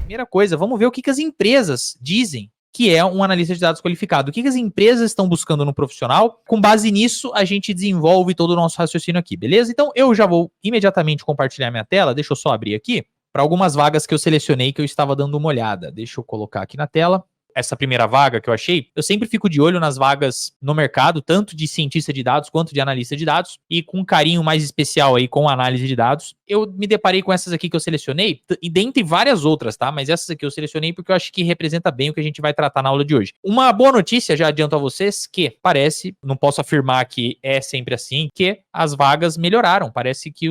Primeira coisa, vamos ver o que as empresas dizem que é um analista de dados qualificado. O que as empresas estão buscando no profissional? Com base nisso, a gente desenvolve todo o nosso raciocínio aqui, beleza? Então, eu já vou imediatamente compartilhar minha tela. Deixa eu só abrir aqui para algumas vagas que eu selecionei que eu estava dando uma olhada. Deixa eu colocar aqui na tela. Essa primeira vaga que eu achei, eu sempre fico de olho nas vagas no mercado, tanto de cientista de dados quanto de analista de dados, e com um carinho mais especial aí com análise de dados. Eu me deparei com essas aqui que eu selecionei, e dentre várias outras, tá? Mas essas aqui eu selecionei porque eu acho que representa bem o que a gente vai tratar na aula de hoje. Uma boa notícia, já adianto a vocês, que parece, não posso afirmar que é sempre assim, que as vagas melhoraram. Parece que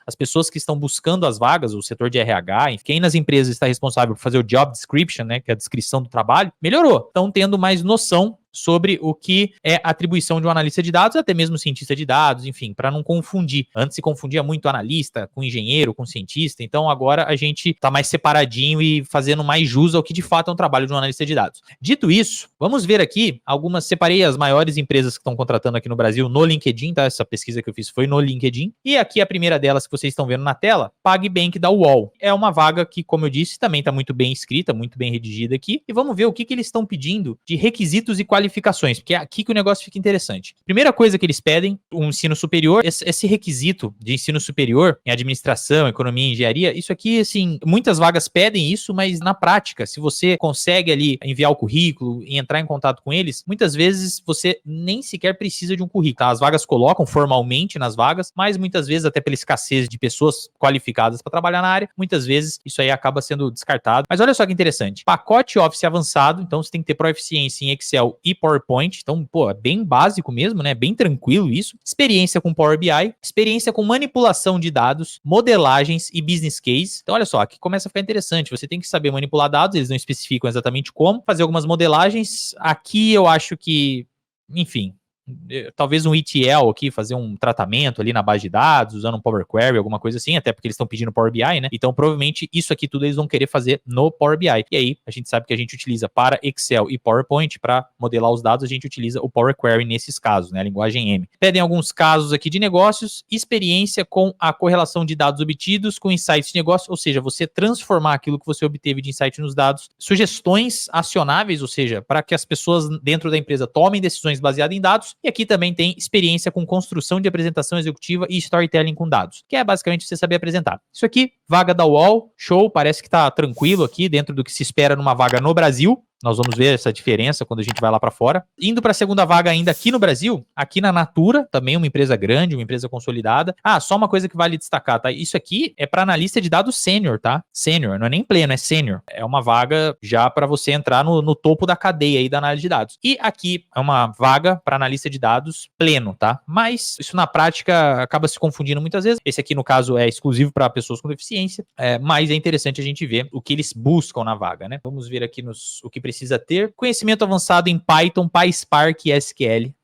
as pessoas que estão buscando as vagas, o setor de RH, enfim, quem nas empresas está responsável por fazer o job description, né, que é a descrição do trabalho, melhorou. Estão tendo mais noção sobre o que é a atribuição de um analista de dados, até mesmo cientista de dados, enfim, para não confundir. Antes se confundia muito analista com engenheiro, com cientista, então agora a gente está mais separadinho e fazendo mais jus ao que de fato é um trabalho de um analista de dados. Dito isso, vamos ver aqui separei as maiores empresas que estão contratando aqui no Brasil no LinkedIn, tá? Essa pesquisa que eu fiz foi no LinkedIn. E aqui a primeira delas que vocês estão vendo na tela, PagBank da UOL. É uma vaga que, como eu disse, também está muito bem escrita, muito bem redigida aqui. E vamos ver o que eles estão pedindo de requisitos e qualificações, porque é aqui que o negócio fica interessante. Primeira coisa que eles pedem, um ensino superior, esse requisito de ensino superior em administração, economia e engenharia, isso aqui, assim, muitas vagas pedem isso, mas na prática, se você consegue ali enviar o currículo e entrar em contato com eles, muitas vezes você nem sequer precisa de um currículo, tá? As vagas colocam formalmente nas vagas, mas muitas vezes, até pela escassez de pessoas qualificadas para trabalhar na área, muitas vezes isso aí acaba sendo descartado. Mas olha só que interessante, pacote Office avançado, então você tem que ter proficiência em Excel e PowerPoint, então, pô, é bem básico mesmo, né? Bem tranquilo isso. Experiência com Power BI, experiência com manipulação de dados, modelagens e business case. Então, olha só, aqui começa a ficar interessante. Você tem que saber manipular dados, eles não especificam exatamente como, fazer algumas modelagens. Aqui eu acho que, enfim, talvez um ETL aqui, fazer um tratamento ali na base de dados, usando um Power Query, alguma coisa assim, até porque eles estão pedindo Power BI, né? Então, provavelmente, isso aqui tudo eles vão querer fazer no Power BI. E aí, a gente sabe que a gente utiliza para Excel e PowerPoint, para modelar os dados, a gente utiliza o Power Query nesses casos, né? A linguagem M. Pedem alguns casos aqui de negócios, experiência com a correlação de dados obtidos com insights de negócio, ou seja, você transformar aquilo que você obteve de insight nos dados, sugestões acionáveis, ou seja, para que as pessoas dentro da empresa tomem decisões baseadas em dados. E aqui também tem experiência com construção de apresentação executiva e storytelling com dados, que é basicamente você saber apresentar. Isso aqui, vaga da UOL, show, parece que tá tranquilo aqui, dentro do que se espera numa vaga no Brasil. Nós vamos ver essa diferença quando a gente vai lá para fora. Indo para a segunda vaga ainda aqui no Brasil, aqui na Natura, também uma empresa grande, uma empresa consolidada. Ah, só uma coisa que vale destacar, tá? Isso aqui é para analista de dados sênior, tá? Sênior, não é nem pleno, é sênior. É uma vaga já para você entrar no topo da cadeia aí da análise de dados. E aqui é uma vaga para analista de dados pleno, tá? Mas isso na prática acaba se confundindo muitas vezes. Esse aqui, no caso, é exclusivo para pessoas com deficiência, mas é interessante a gente ver o que eles buscam na vaga, né? Vamos ver aqui o que precisa ter. Conhecimento avançado em Python, PySpark e SQL.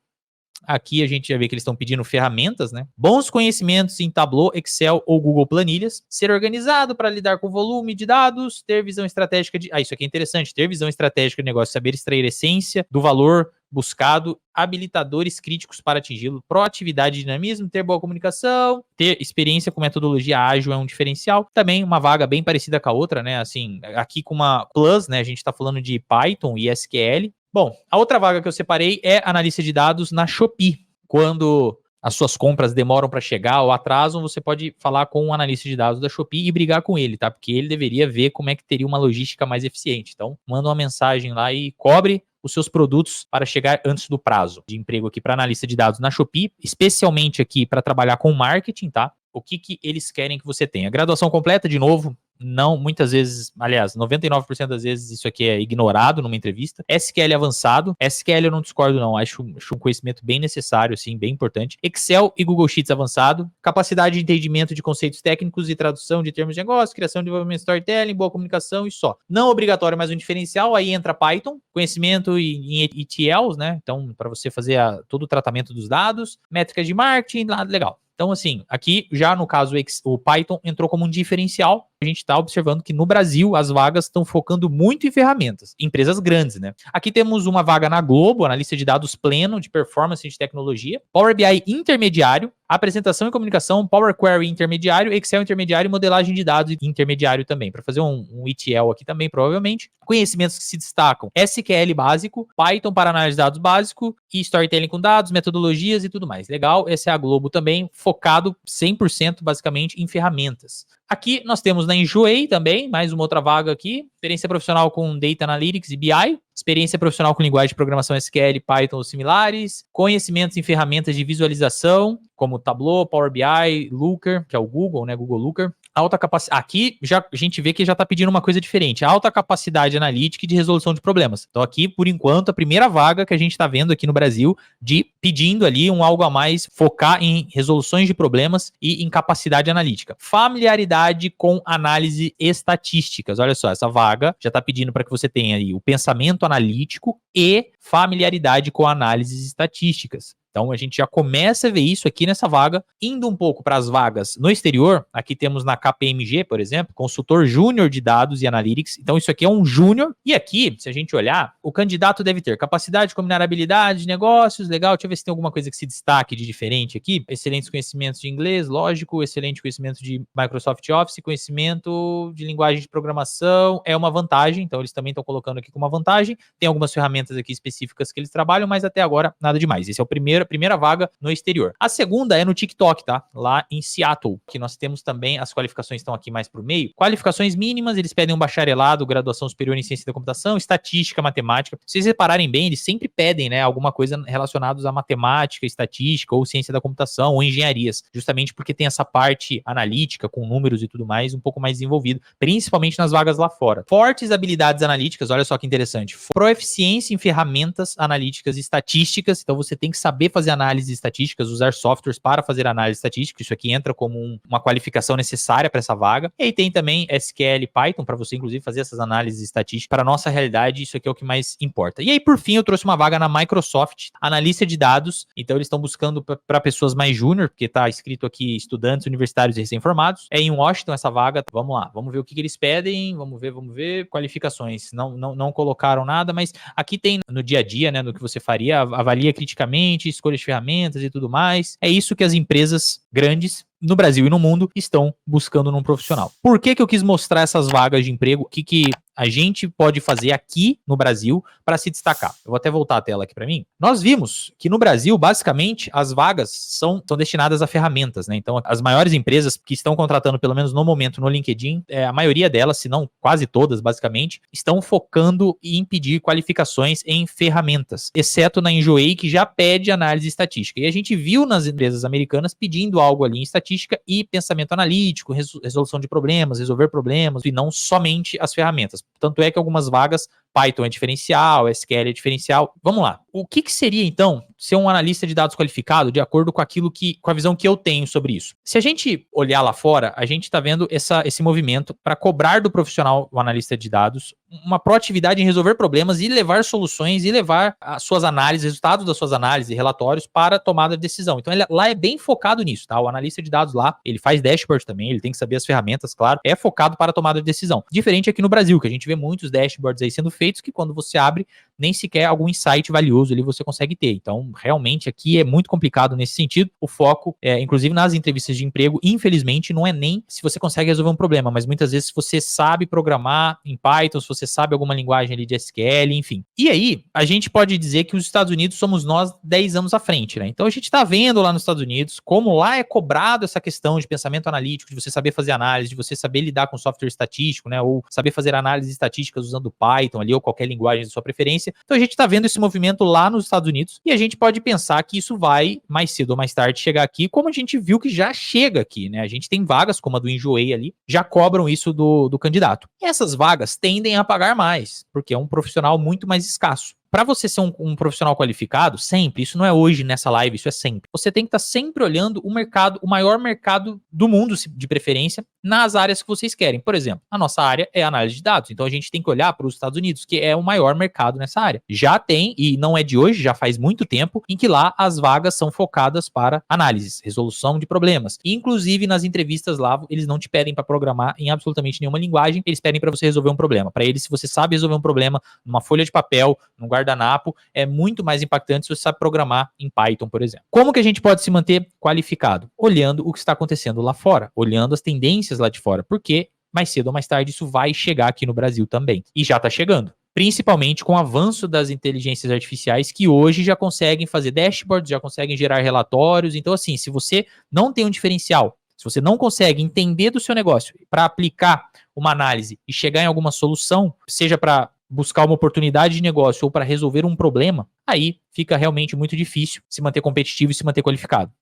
Aqui a gente já vê que eles estão pedindo ferramentas, né? Bons conhecimentos em Tableau, Excel ou Google Planilhas. Ser organizado para lidar com volume de dados. Ter visão estratégica de... isso aqui é interessante. Ter visão estratégica de negócio. Saber extrair a essência do valor buscado. Habilitadores críticos para atingi-lo. Proatividade e dinamismo. Ter boa comunicação. Ter experiência com metodologia ágil é um diferencial. Também uma vaga bem parecida com a outra, né? Assim, aqui com uma plus, né? A gente está falando de Python e SQL. Bom, a outra vaga que eu separei é analista de dados na Shopee. Quando as suas compras demoram para chegar ou atrasam, você pode falar com um analista de dados da Shopee e brigar com ele, tá? Porque ele deveria ver como é que teria uma logística mais eficiente. Então, manda uma mensagem lá e cobre os seus produtos para chegar antes do prazo de emprego aqui para analista de dados na Shopee, especialmente aqui para trabalhar com marketing, tá? O que eles querem que você tenha? Graduação completa, de novo, não, muitas vezes, aliás, 99% das vezes isso aqui é ignorado numa entrevista. SQL avançado, SQL eu não discordo não, acho um conhecimento bem necessário, assim, bem importante. Excel e Google Sheets avançado, capacidade de entendimento de conceitos técnicos e tradução de termos de negócio, criação de desenvolvimento storytelling, boa comunicação e só. Não obrigatório, mas um diferencial, aí entra Python, conhecimento em ETLs, né, então para você fazer todo o tratamento dos dados, métricas de marketing, legal. Então, assim, aqui já no caso o Python entrou como um diferencial. a gente está observando que no Brasil as vagas estão focando muito em ferramentas, empresas grandes, né? Aqui temos uma vaga na Globo, analista de dados pleno de performance de tecnologia, Power BI intermediário, apresentação e comunicação, Power Query intermediário, Excel intermediário e modelagem de dados intermediário também, para fazer um ETL aqui também, provavelmente. Conhecimentos que se destacam, SQL básico, Python para análise de dados básico e storytelling com dados, metodologias e tudo mais. Legal, essa é a Globo também, focado 100% basicamente em ferramentas. Aqui nós temos na Enjoei também, mais uma outra vaga aqui, experiência profissional com Data Analytics e BI, experiência profissional com linguagem de programação SQL, Python ou similares, conhecimentos em ferramentas de visualização, como Tableau, Power BI, Looker, que é o Google, né, Google Looker. Alta capacidade. Aqui a gente vê que já está pedindo uma coisa diferente. Alta capacidade analítica e de resolução de problemas. Então, aqui, por enquanto, a primeira vaga que a gente está vendo aqui no Brasil de pedindo ali algo a mais, focar em resoluções de problemas e em capacidade analítica. Familiaridade com análise estatísticas. Olha só, essa vaga já está pedindo para que você tenha aí o pensamento analítico e familiaridade com análises estatísticas. Então, a gente já começa a ver isso aqui nessa vaga. Indo um pouco para as vagas no exterior, aqui temos na KPMG, por exemplo, consultor júnior de dados e analytics. Então, isso aqui é um júnior. E aqui, se a gente olhar, o candidato deve ter capacidade de combinar habilidades de negócios. Legal, deixa eu ver se tem alguma coisa que se destaque de diferente aqui. Excelentes conhecimentos de inglês, lógico. Excelente conhecimento de Microsoft Office. Conhecimento de linguagem de programação é uma vantagem. Então, eles também estão colocando aqui como uma vantagem. Tem algumas ferramentas aqui específicas que eles trabalham, mas até agora, nada demais. Esse é o primeira vaga no exterior. A segunda é no TikTok, tá? Lá em Seattle, que nós temos também, as qualificações estão aqui mais pro meio. Qualificações mínimas, eles pedem um bacharelado, graduação superior em ciência da computação, estatística, matemática. Se vocês repararem bem, eles sempre pedem, né, alguma coisa relacionada a matemática, estatística, ou ciência da computação, ou engenharias, justamente porque tem essa parte analítica, com números e tudo mais, um pouco mais desenvolvido, principalmente nas vagas lá fora. Fortes habilidades analíticas, olha só que interessante. Proeficiência em ferramentas analíticas e estatísticas, então você tem que saber fazer análises estatísticas, usar softwares para fazer análise estatística, isso aqui entra como uma qualificação necessária para essa vaga. E aí tem também SQL e Python, para você inclusive fazer essas análises estatísticas. Para a nossa realidade, isso aqui é o que mais importa. E aí, por fim, eu trouxe uma vaga na Microsoft, analista de dados, então eles estão buscando para pessoas mais júnior, porque está escrito aqui estudantes universitários e recém-formados. É em Washington essa vaga, vamos lá, vamos ver o que eles pedem, vamos ver, qualificações, não colocaram nada, mas aqui tem no dia a dia, né, no que você faria, avalia criticamente, escolha de ferramentas e tudo mais. É isso que as empresas grandes no Brasil e no mundo estão buscando num profissional. Por que eu quis mostrar essas vagas de emprego? O que a gente pode fazer aqui no Brasil para se destacar? Eu vou até voltar a tela aqui para mim. Nós vimos que no Brasil, basicamente, as vagas são destinadas a ferramentas, né? Então, as maiores empresas que estão contratando, pelo menos no momento, no LinkedIn, a maioria delas, se não quase todas, basicamente, estão focando em pedir qualificações em ferramentas, exceto na Enjoei, que já pede análise estatística. E a gente viu nas empresas americanas pedindo algo ali em estatística e pensamento analítico, resolução de problemas, resolver problemas, e não somente as ferramentas. Tanto é que algumas vagas, Python é diferencial, SQL é diferencial. Vamos lá. O que seria, então, ser um analista de dados qualificado de acordo com com a visão que eu tenho sobre isso? Se a gente olhar lá fora, a gente está vendo esse movimento para cobrar do profissional, o analista de dados, uma proatividade em resolver problemas e levar soluções e levar as suas análises, resultados das suas análises e relatórios para a tomada de decisão. Então, lá é bem focado nisso, tá? O analista de dados lá, ele faz dashboard também, ele tem que saber as ferramentas, claro, é focado para a tomada de decisão. Diferente aqui no Brasil, que a gente vê muitos dashboards aí sendo feitos que quando você abre, nem sequer algum insight valioso ali você consegue ter. Então, realmente aqui é muito complicado nesse sentido. O foco, inclusive nas entrevistas de emprego, infelizmente, não é nem se você consegue resolver um problema, mas muitas vezes se você sabe programar em Python, se você sabe alguma linguagem ali de SQL, enfim. E aí, a gente pode dizer que os Estados Unidos somos nós 10 anos à frente, né? Então, a gente está vendo lá nos Estados Unidos como lá é cobrado essa questão de pensamento analítico, de você saber fazer análise, de você saber lidar com software estatístico, né? Ou saber fazer análises estatísticas usando Python ali, ou qualquer linguagem de sua preferência. Então a gente está vendo esse movimento lá nos Estados Unidos e a gente pode pensar que isso vai, mais cedo ou mais tarde, chegar aqui, como a gente viu que já chega aqui, né? A gente tem vagas, como a do Enjoei ali, já cobram isso do candidato. E essas vagas tendem a pagar mais, porque é um profissional muito mais escasso. para você ser um profissional qualificado, sempre, isso não é hoje nessa live, isso é sempre. Você tem que estar sempre olhando o mercado, o maior mercado do mundo, de preferência, nas áreas que vocês querem. Por exemplo, a nossa área é análise de dados, então a gente tem que olhar para os Estados Unidos, que é o maior mercado nessa área. Já tem, e não é de hoje, já faz muito tempo, em que lá as vagas são focadas para análises, resolução de problemas. Inclusive, nas entrevistas lá, eles não te pedem para programar em absolutamente nenhuma linguagem, eles pedem para você resolver um problema. Para eles, se você sabe resolver um problema numa folha de papel, num guardanapo, é muito mais impactante se você sabe programar em Python, por exemplo. Como que a gente pode se manter qualificado? Olhando o que está acontecendo lá fora, olhando as tendências lá de fora, porque mais cedo ou mais tarde isso vai chegar aqui no Brasil também. E já está chegando. Principalmente com o avanço das inteligências artificiais que hoje já conseguem fazer dashboards, já conseguem gerar relatórios. Então, assim, se você não tem um diferencial, se você não consegue entender do seu negócio para aplicar uma análise e chegar em alguma solução, seja para buscar uma oportunidade de negócio ou para resolver um problema, aí fica realmente muito difícil se manter competitivo e se manter qualificado.